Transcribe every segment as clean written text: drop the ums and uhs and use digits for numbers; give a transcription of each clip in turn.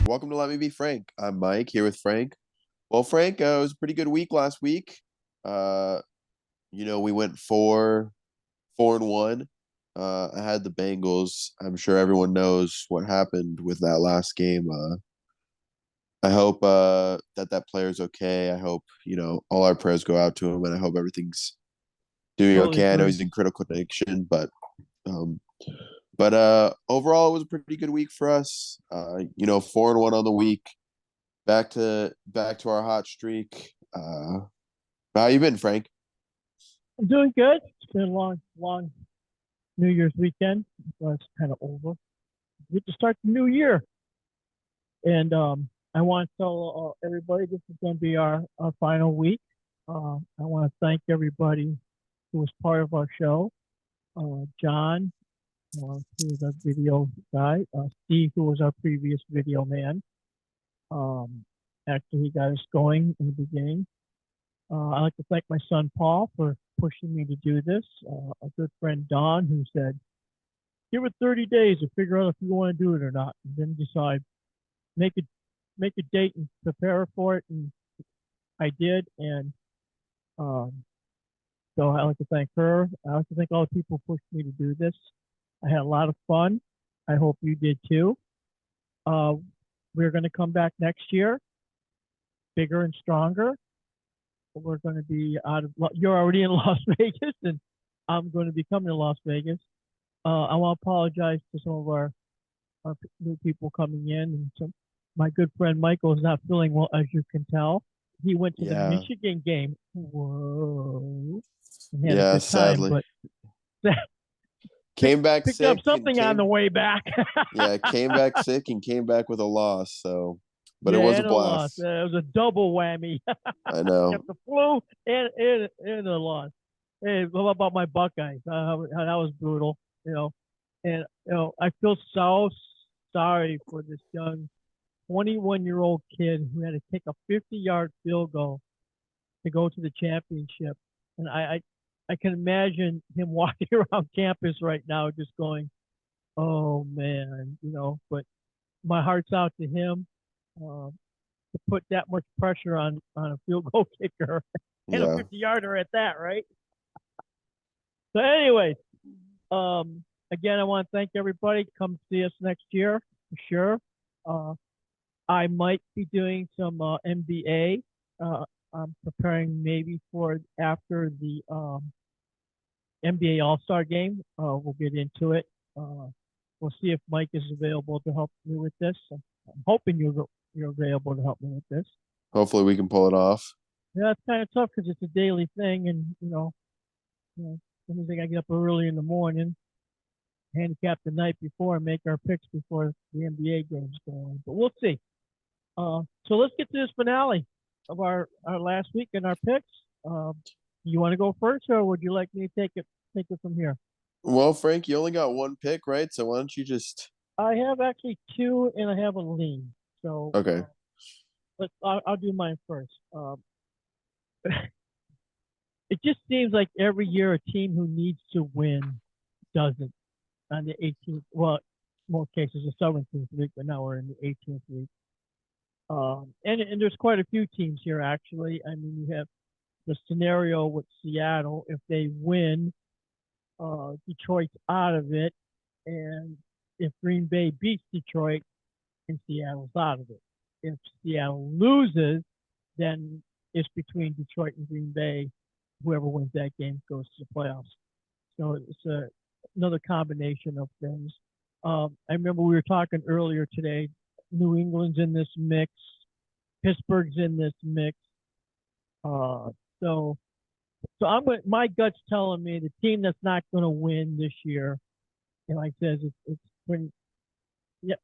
Welcome to Let Me Be Frank. I'm Mike here with Frank. Well, Frank, it was a pretty good week last week. Uh, we went 4-1. I had the Bengals. I'm sure everyone knows what happened with that last game. I hope that player's okay. I hope, all our prayers go out to him, and I hope everything's doing Totally okay. I know agree. he's in critical condition, um, but overall, it was a pretty good week for us. 4-1 on the week. Back to our hot streak. How you been, Frank? I'm doing good. It's been a long New Year's weekend. So it's kind of over. We get to start the new year. And I want to tell everybody this is going to be our final week. I want to thank everybody who was part of our show. John, who was our video guy. Steve, who was our previous video man. Um, Actually, he got us going in the beginning. I'd like to thank my son Paul for pushing me to do this. A good friend Don, who said, "Give it 30 days to figure out if you want to do it or not, and then decide. Make it, make a date and prepare for it." And I did, and um, so I'd like to thank her. I'd like to thank all the people who pushed me to do this. I had a lot of fun. I hope you did too. Uh, we're going to come back next year, bigger and stronger. We're going to be out of. You're already in Las Vegas, and I'm going to be coming to Las Vegas. I want to apologize to some of our new people coming in, and some. My good friend Michael is not feeling well, as you can tell. He went to the Yeah, Michigan game. Whoa, and had a yeah. good time, Sadly, but came back picked up sick and something on the came way back. yeah came back sick and came back with a loss. So, but it Yeah, was a and a loss. blast. It was a double whammy. I Got know. the flu and a loss. Hey, what about my Buckeyes? That was brutal, you know. And I feel so sorry for this young 21-year-old kid who had to take a 50-yard field goal to go to the championship. And I can imagine him walking around campus right now, just going, "Oh man," But my heart's out to him. Um, to put that much pressure on a field goal kicker and a Yeah. 50-yarder at that, right? So, anyways, again, I want to thank everybody. Come see us next year for sure. Uh, I might be doing some NBA. I'm preparing maybe for after the NBA All Star game. We'll get into it. We'll see if Mike is available to help me with this. I'm hoping you're available to help me with this. Hopefully, we can pull it off. Yeah, it's kind of tough because it's a daily thing, and sometimes I get up early in the morning, handicap the night before, and make our picks before the NBA games go on. But we'll see. So let's get to this finale of our last week and our picks. You want to go first, or would you like me to take it from here? Well, Frank, you only got one pick, right? So why don't you just? I have actually two, and I have a lean. So Okay. I'll do mine first. It just seems like every year a team who needs to win doesn't on the 18th. Well, more cases the 17th week, but now we're in the 18th week. And there's quite a few teams here actually. I mean, you have the scenario with Seattle. If they win, Detroit's out of it, and if Green Bay beats Detroit, and Seattle's out of it. If Seattle loses, then it's between Detroit and Green Bay. Whoever wins that game goes to the playoffs. So it's another combination of things. I remember we were talking earlier today. New England's in this mix. Pittsburgh's in this mix. Uh, so my gut's telling me the team that's not going to win this year, and like I says, it's when yeah,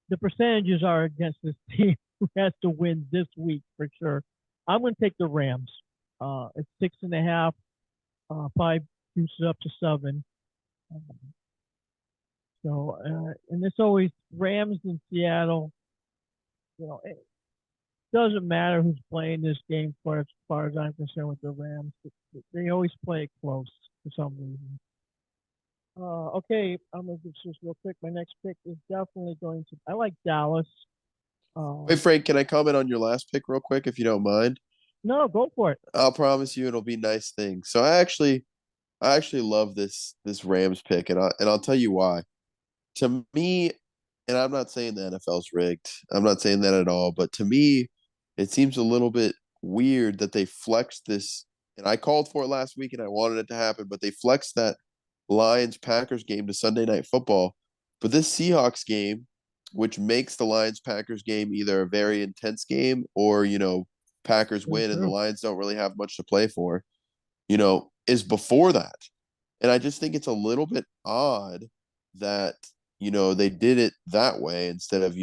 the percentages are against this team who has to win this week for sure. I'm going to take the Rams. It's 6.5. Five juices up to 7. Um, and it's always Rams in Seattle. You know, doesn't matter who's playing this game for as far as I'm concerned with the Rams. They always play it close for some reason. Okay, I'm gonna do this real quick. My next pick is definitely going to. I like Dallas. Wait, Um, Frank, can I comment on your last pick real quick if you don't mind? no, go for it. I'll promise you it'll be nice things. So I actually love this Rams pick, and I'll tell you why. To me, and I'm not saying the NFL's rigged. I'm not saying that at all, but to me, it seems a little bit weird that they flexed this, and I called for it last week and I wanted it to happen, but they flexed that Lions Packers game to Sunday Night Football. But this Seahawks game, which makes the Lions Packers game either a very intense game or, Packers Very win and the true. Lions don't really have much to play for, is before that. And I just think it's a little bit odd that, they did it that way instead of,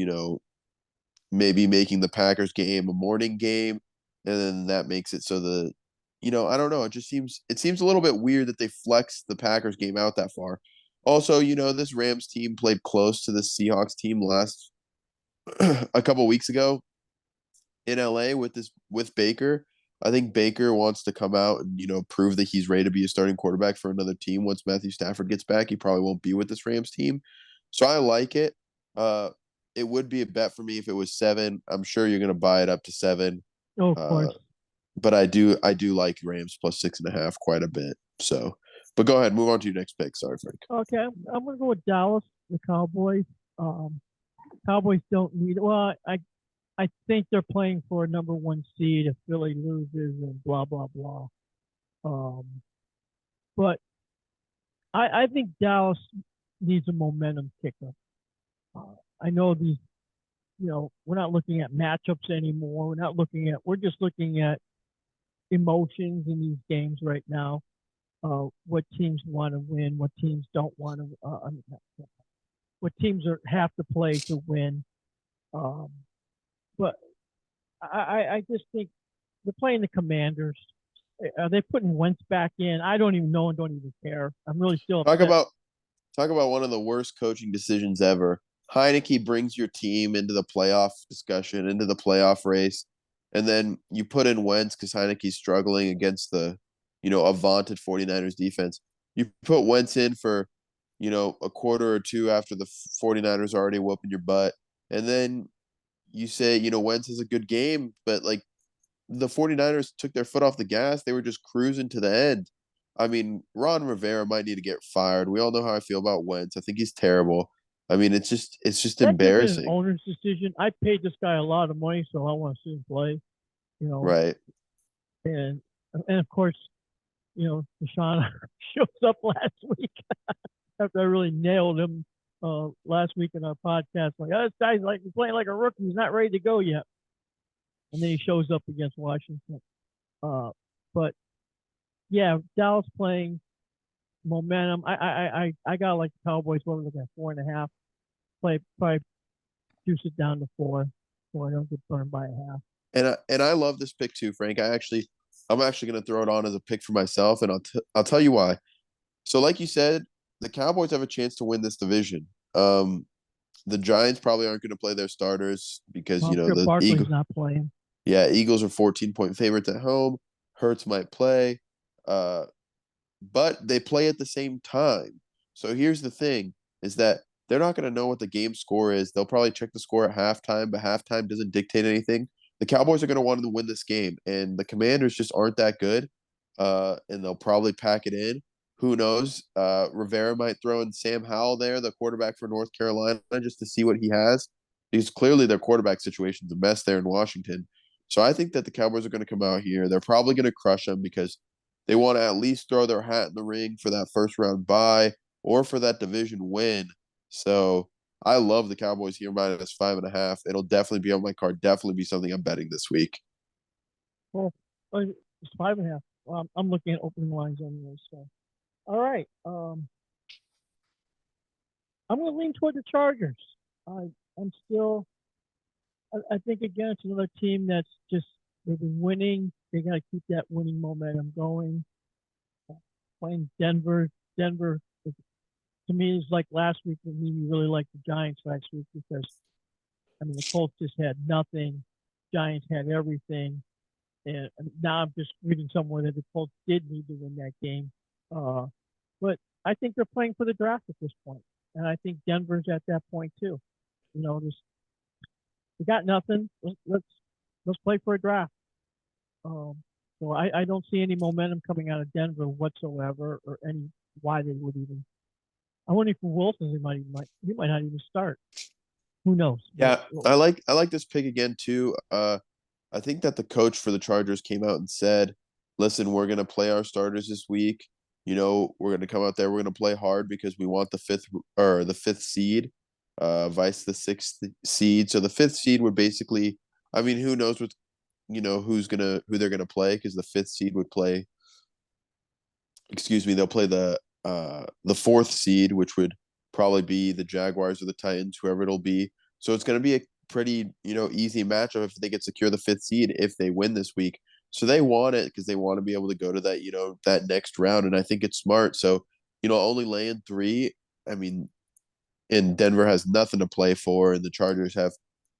maybe making the Packers game a morning game. And then that makes it so I don't know. It seems a little bit weird that they flexed the Packers game out that far. Also, this Rams team played close to the Seahawks team last a couple weeks ago in LA with Baker. I think Baker wants to come out and prove that he's ready to be a starting quarterback for another team once Matthew Stafford gets back. He probably won't be with this Rams team, so I like it. Uh, it would be a bet for me if it was 7. I'm sure you're gonna buy it up to 7. Oh, of Uh, course. but I do like Rams plus 6.5 quite a bit. So, but go ahead, move on to your next pick. Sorry, Frank. Okay, I'm gonna go with Dallas, the Cowboys. Um, Cowboys don't need. Well, I think they're playing for a number one seed if Philly loses and blah blah blah. Um, but I think Dallas needs a momentum kicker. Uh, I know these. We're not looking at matchups anymore. We're just looking at emotions in these games right now. What teams want to win, what teams don't want to, what teams have to play to win. Um, but I just think they're playing the Commanders. Are they putting Wentz back in? I don't even know and don't even care. I'm really still Talk upset. about talk about one of the worst coaching decisions ever. Heineke brings your team into the playoff discussion, into the playoff race, and then you put in Wentz because Heineke's struggling against a vaunted 49ers defense. You put Wentz in for, a quarter or two after the 49ers are already whooping your butt. And then you say, Wentz is a good game, but like the 49ers took their foot off the gas. They were just cruising to the end. I mean, Ron Rivera might need to get fired. We all know how I feel about Wentz. I think he's terrible. I mean, it's just That could have been an embarrassing. owner's decision. I paid this guy a lot of money, so I want to see him play. You know, Right. and and of course, Deshaun shows up last week after I really nailed him last week in our podcast. Like, oh, this guy's like playing like a rookie. He's not ready to go yet. And then he shows up against Washington. But yeah, Dallas playing momentum. I got like the Cowboys. What was it, 4.5? Play probably juice it down to 4, so I don't get burned by a half. And I love this pick too, Frank. I'm actually going to throw it on as a pick for myself, and I'll tell you why. So, like you said, the Cowboys have a chance to win this division. The Giants probably aren't going to play their starters because Well, I'm sure the Barkley's Eagle, not playing. yeah, Eagles are 14-point favorites at home. Hurts might play. Uh, but they play at the same time. So here's the thing is that they're not going to know what the game score is. They'll probably check the score at halftime, but halftime doesn't dictate anything. The Cowboys are going to want to win this game, and the Commanders just aren't that good. And they'll probably pack it in. Who knows? Rivera might throw in Sam Howell there, the quarterback for North Carolina, just to see what he has. Because clearly their quarterback situation's a mess there in Washington. So I think that the Cowboys are going to come out here. They're probably going to crush them because they want to at least throw their hat in the ring for that first round bye or for that division win. So I love the Cowboys here minus 5.5. It'll definitely be on my card. Definitely be something I'm betting this week. Well, it's 5.5. I'm looking at opening lines anyway. So, all right. I'm going to lean toward the Chargers. I'm still. I think again, it's another team that's just they've been winning. They got to keep that winning momentum going. Playing Denver. Denver, to me, is like last week. We really liked the Giants last week because, I mean, the Colts just had nothing. Giants had everything, and now I'm just reading somewhere that the Colts did need to win that game. Uh, but I think they're playing for the draft at this point, and I think Denver's at that point too. Just we got nothing. Let's play for a draft. Um, so I don't see any momentum coming out of Denver whatsoever, or any why they would even. I wonder if Wilson he might not even start. Who knows? Yeah, I like this pick again too. I think that the coach for the Chargers came out and said, "Listen, we're gonna play our starters this week. We're gonna come out there. We're gonna play hard because we want the fifth seed, vice the sixth seed. So the fifth seed would basically, I mean, who knows who they're gonna play because the fifth seed would play. Excuse me, they'll play the fourth seed, which would probably be the Jaguars or the Titans, whoever it'll be. So it's gonna be a pretty easy matchup if they could secure the fifth seed if they win this week. So they want it because they want to be able to go to that next round, and I think it's smart. So only laying three. I mean, and Denver has nothing to play for, and the Chargers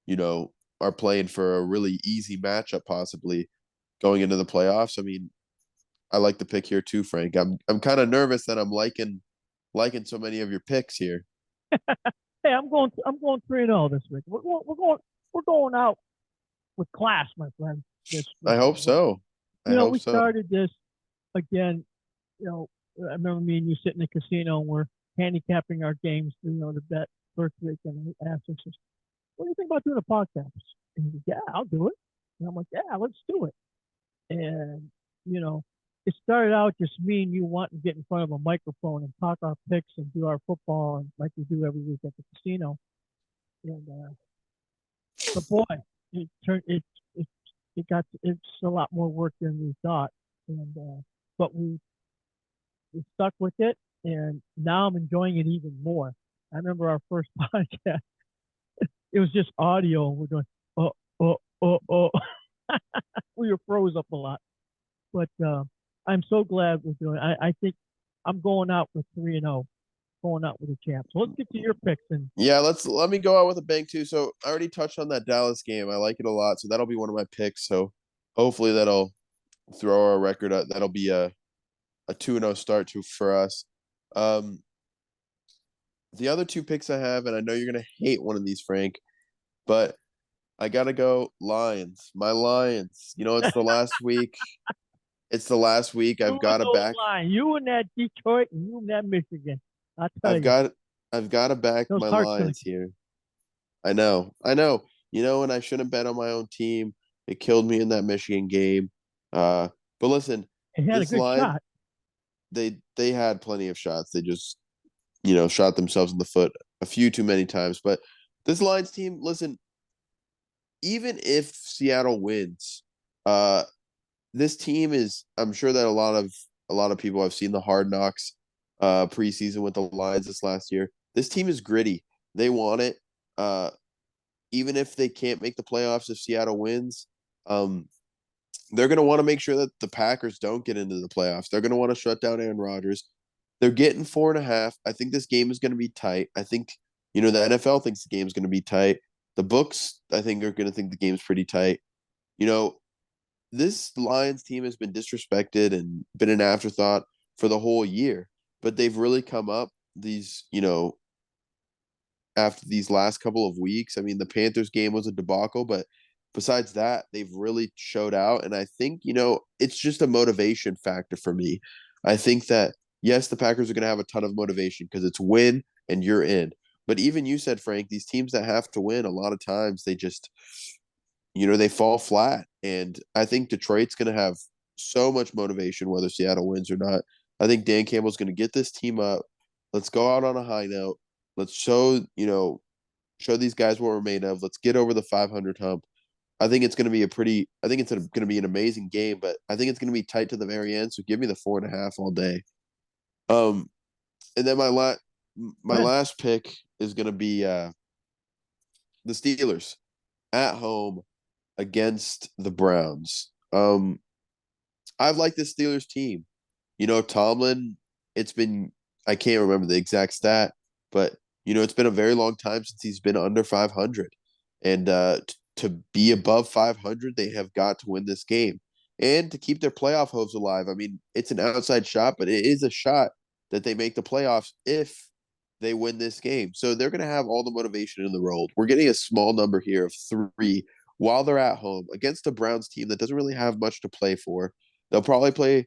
you know, are playing for a really easy matchup possibly going into the playoffs. I mean, I like the pick here too, Frank. I'm kind of nervous that I'm liking so many of your picks here. Hey, I'm going 3-0 this week. We're going out with class, my friend. This I hope week. so. I hope We so. started this again. I remember me and you sitting in the casino and we're handicapping our games. The bet first week, and he asked us, "What do you think about doing a podcast?" And he said, "Yeah, I'll do it." And I'm like, "Yeah, let's do it." And you know, it started out just me and you wanting to get in front of a microphone and talk our picks and do our football and like we do every week at the casino. And but boy, it turned it's a lot more work than we thought. And but we stuck with it, and now I'm enjoying it even more. I remember our first podcast; it was just audio, and we're doing oh oh. We were froze up a lot, but I'm so glad we're doing. I think I'm going out with 3-0, going out with a champ. So let's get to your picks and Yeah, let me go out with a bang too. So I already touched on that Dallas game. I like it a lot. So that'll be one of my picks. So hopefully that'll throw our record up. That'll be a 2-0 start for us. Um, the other two picks I have, and I know you're gonna hate one of these, Frank, but I gotta go Lions. My Lions. It's the last week. It's the last week. you and those lines, you and that Detroit, and you and that Michigan. I tell I've you, got I've got to back those my hearts gonna. Lions here. I know. I know. And I shouldn't bet on my own team. It killed me in that Michigan game. But listen, He had a this good line, shot. they had plenty of shots. They just, shot themselves in the foot a few too many times. But this Lions team, listen, even if Seattle wins, uh, this team is. I'm sure that a lot of people have seen the Hard Knocks preseason with the Lions this last year. This team is gritty. They want it. Uh, Even if they can't make the playoffs if Seattle wins, um, they're going to want to make sure that the Packers don't get into the playoffs. They're going to want to shut down Aaron Rodgers. They're getting 4.5. I think this game is going to be tight. I think, the NFL thinks the game is going to be tight. The books, I think, are going to think the game's pretty tight. You know, this Lions team has been disrespected and been an afterthought for the whole year, but they've really come up after these last couple of weeks. I mean, the Panthers game was a debacle, but besides that, they've really showed out. And I think, it's just a motivation factor for me. I think that, yes, the Packers are going to have a ton of motivation because it's win and you're in. But even you said, Frank, these teams that have to win, a lot of times they just, they fall flat. And I think Detroit's going to have so much motivation, whether Seattle wins or not. I think Dan Campbell's going to get this team up. Let's go out on a high note. Let's show these guys what we're made of. Let's get over the 500 hump. I think it's going to be going to be an amazing game, but I think it's going to be tight to the very end. So give me the 4.5 all day. Um, and then my Go ahead. last pick is going to be the Steelers at home against the Browns. I've liked this Steelers team. Tomlin, it's been, I can't remember the exact stat, but it's been a very long time since he's been under 500. And to be above 500, they have got to win this game and to keep their playoff hopes alive. I mean, it's an outside shot, but it is a shot that they make the playoffs if they win this game. So they're going to have all the motivation in the world. We're getting a small number here of 3 while they're at home against a Browns team that doesn't really have much to play for. They'll probably play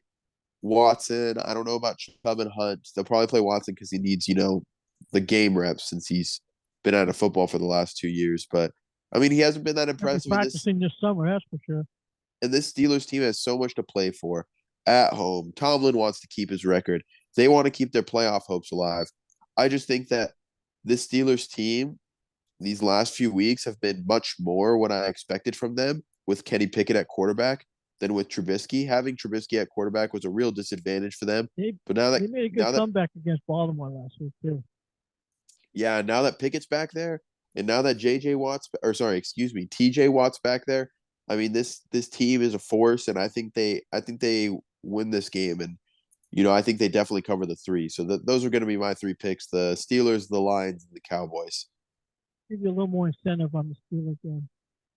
Watson. I don't know about Chubb and Hunt. They'll probably play Watson because he needs, the game reps since he's been out of football for the last 2 years. But I mean, he hasn't been that I'll be impressive in this. practicing this summer, that's for sure. And this Steelers team has so much to play for at home. Tomlin wants to keep his record. They want to keep their playoff hopes alive. I just think that this Steelers team, these last few weeks, have been much more what I expected from them with Kenny Pickett at quarterback than with Trubisky. Having Trubisky at quarterback was a real disadvantage for them. They But now that they made a good now that comeback against Baltimore last week too. yeah, now that Pickett's back there, and now that TJ Watt's back there, I mean this team is a force, and I think they win this game, and I think they definitely cover the 3. So those are going to be my 3 picks: the Steelers, the Lions, and the Cowboys. Give you a little more incentive on the Steelers game.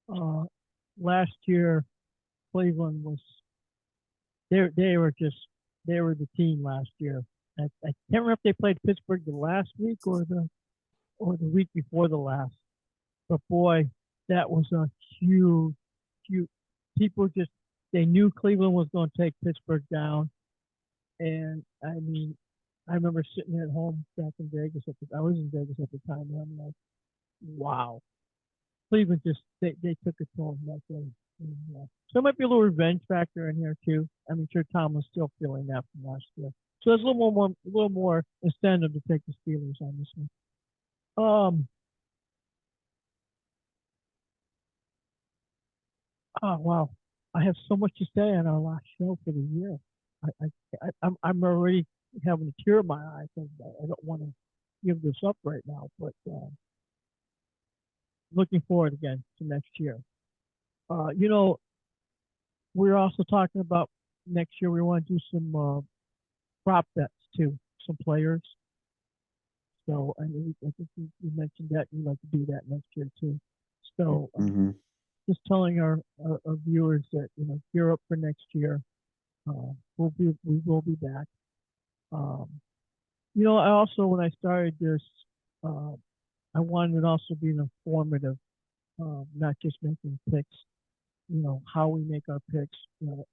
Uh, Last year, Cleveland was they were the team last year. I can't remember if they played Pittsburgh the last week or the week before the last. But boy, that was a huge. People just they knew Cleveland was going to take Pittsburgh down, and I mean, I remember sitting at home back in Vegas. I was in Vegas at the time, and I'm like, wow, Cleveland just they took it to them that day. And, so there might be a little revenge factor in here too. I'm sure Tom was still feeling that from last year. So there's a little more incentive to take the Steelers on this one. Oh wow, I have so much to say on our last show for the year. I'm already having a tear in my eye because I don't want to give this up right now, but looking forward again to next year. You know, we're also talking about next year. We want to do some prop bets too, some players. So I think you mentioned that you'd like to do that next year too. So Mm-hmm. just telling our viewers that gear up for next year. We will be back. Um, I also when I started this, uh, I wanted it also be informative, not just making picks. How we make our picks.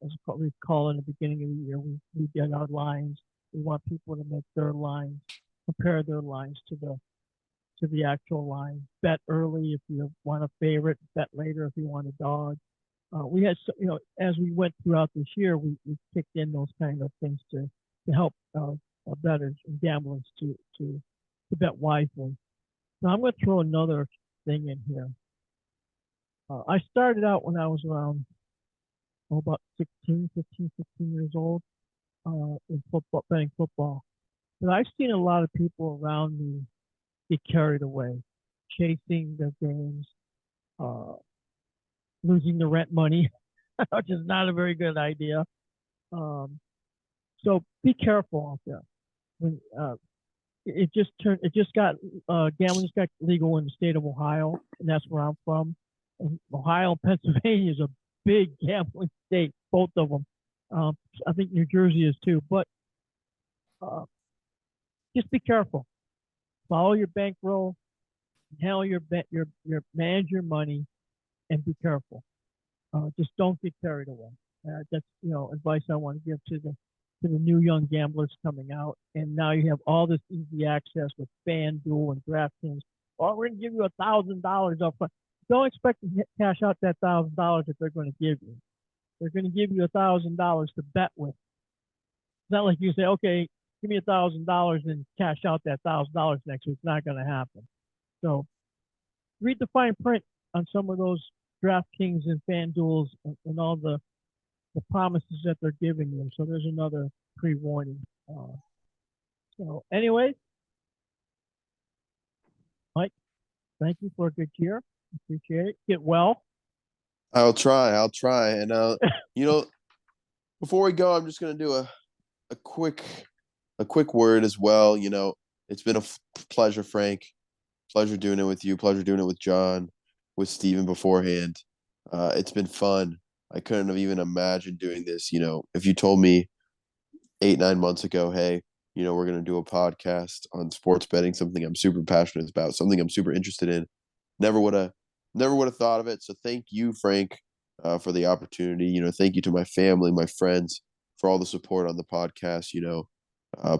As we call it in the beginning of the year, we get our lines. We want people to make their lines, compare their lines to the actual line. Bet early if you want a favorite. Bet later if you want a dog. We had, as we went throughout this year, we kicked in those kind of things to help bettors and gamblers to bet wisely. Now I'm going to throw another thing in here. I started out when I was around about 15 years old in football, playing football. But I've seen a lot of people around me get carried away, chasing their games, uh, losing the rent money, which is not a very good idea. Um, so be careful out there. When gambling just got legal in the state of Ohio, and that's where I'm from. And Ohio and Pennsylvania is a big gambling state, both of them. I think New Jersey is too, but uh, just be careful. Follow your bankroll, handle your manage your money, and be careful. Just don't get carried away. That's advice I want to give to the new young gamblers coming out. And now you have all this easy access with FanDuel and DraftKings. Oh, we're going to give you $1,000 up front. Don't expect to cash out that $1,000 that they're going to give you. They're going to give you $1,000 to bet with. It's not like you say, okay, give me $1,000 and cash out that $1,000 next week. It's not going to happen. So read the fine print on some of those DraftKings and FanDuels and all the promises that they're giving you. So there's another pre-warning. So anyways, Mike, thank you for a good year. Appreciate it. Get well. I'll try. And before we go, I'm just gonna do a quick word as well. It's been a pleasure, Frank. Pleasure doing it with you. Pleasure doing it with John. with Steven beforehand. It's been fun. I couldn't have even imagined doing this. If you told me 8, 9 months ago, hey, we're gonna do a podcast on sports betting, something I'm super passionate about, something I'm super interested in. Never would have, never would have thought of it. So thank you, Frank, for the opportunity. Thank you to my family, my friends, for all the support on the podcast.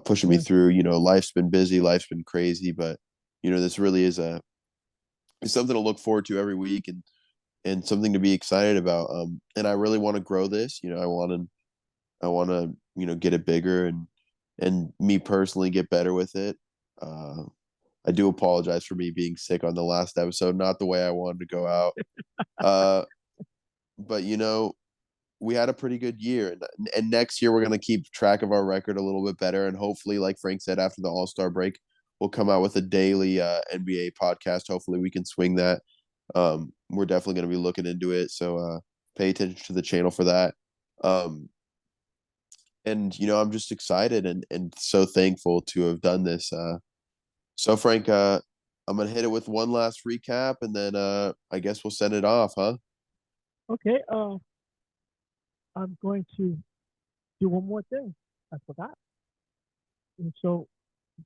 Pushing me Yeah. through. Life's been busy, life's been crazy, but this really is something to look forward to every week and something to be excited about. And I really want to grow this. I want to get it bigger and me personally get better with it. Uh, I do apologize for me being sick on the last episode, not the way I wanted to go out. Uh, but we had a pretty good year, and next year we're gonna keep track of our record a little bit better, and hopefully, like Frank said, after the All-Star break, we'll come out with a daily NBA podcast. Hopefully, we can swing that. We're definitely gonna be looking into it, so pay attention to the channel for that. Um, and I'm just excited and so thankful to have done this. So Frank, I'm gonna hit it with one last recap, and then I guess we'll send it off, huh? Okay. I'm going to do one more thing. I forgot. And so,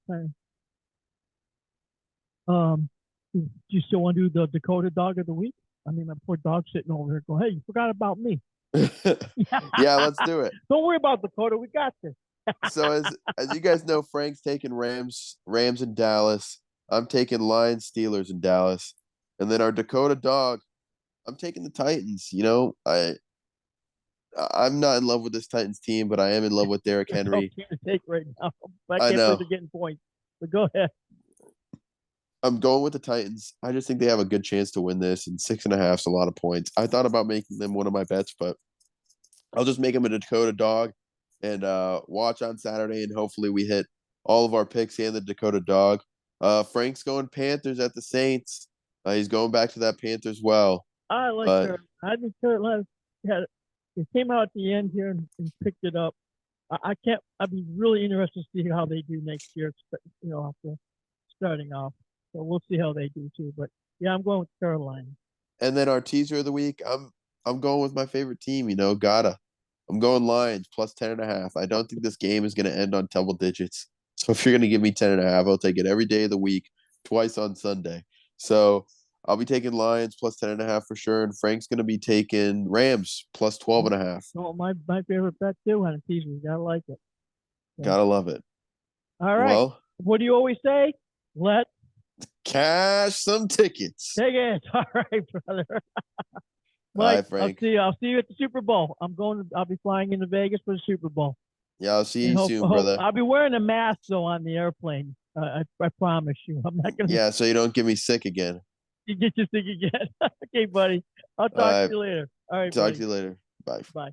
okay, um, do you still want to do the Dakota Dog of the Week? I mean, my poor dog's sitting over here going, "Hey, you forgot about me." Yeah, let's do it. Don't worry about Dakota. We got this. So as you guys know, Frank's taking Rams in Dallas. I'm taking Lions Steelers in Dallas, and then our Dakota Dog. I'm taking the Titans. I'm not in love with this Titans team, but I am in love with Derrick There's no Henry. team to take right now. But I I can't believe know. they're getting points. But go ahead. I'm going with the Titans. I just think they have a good chance to win this, and 6.5 is a lot of points. I thought about making them one of my bets, but I'll just make them a Dakota Dog and watch on Saturday, and hopefully we hit all of our picks and the Dakota Dog. Frank's going Panthers at the Saints. He's going back to that Panthers well. I like Uh, her. I think Carolina had it came out at the end here and picked it up. I can't. I'd be really interested to see how they do next year. After starting off, so we'll see how they do too. But yeah, I'm going with Carolina. and then our teaser of the week, I'm going with my favorite team. Gotta. I'm going Lions plus 10.5. I don't think this game is going to end on double digits. So if you're going to give me 10.5, I'll take it every day of the week, twice on Sunday. So I'll be taking Lions plus 10.5 for sure. And Frank's going to be taking Rams plus 12.5. So my favorite bet too on a teaser. You gotta like it. So, Gotta love it. all right. Well, What do you always say? Let cash some tickets. take it. All right, brother. All Mike, right, Frank. I'll see you at the Super Bowl. I'll be flying into Vegas for the Super Bowl. Yeah, I'll see And you soon, brother. I'll be wearing a mask though on the airplane. I promise you. I'm not gonna Yeah, so you don't get me sick again. get you sick again. Okay, buddy. I'll talk to you later. All right, Talk buddy. to you later. Bye. Bye.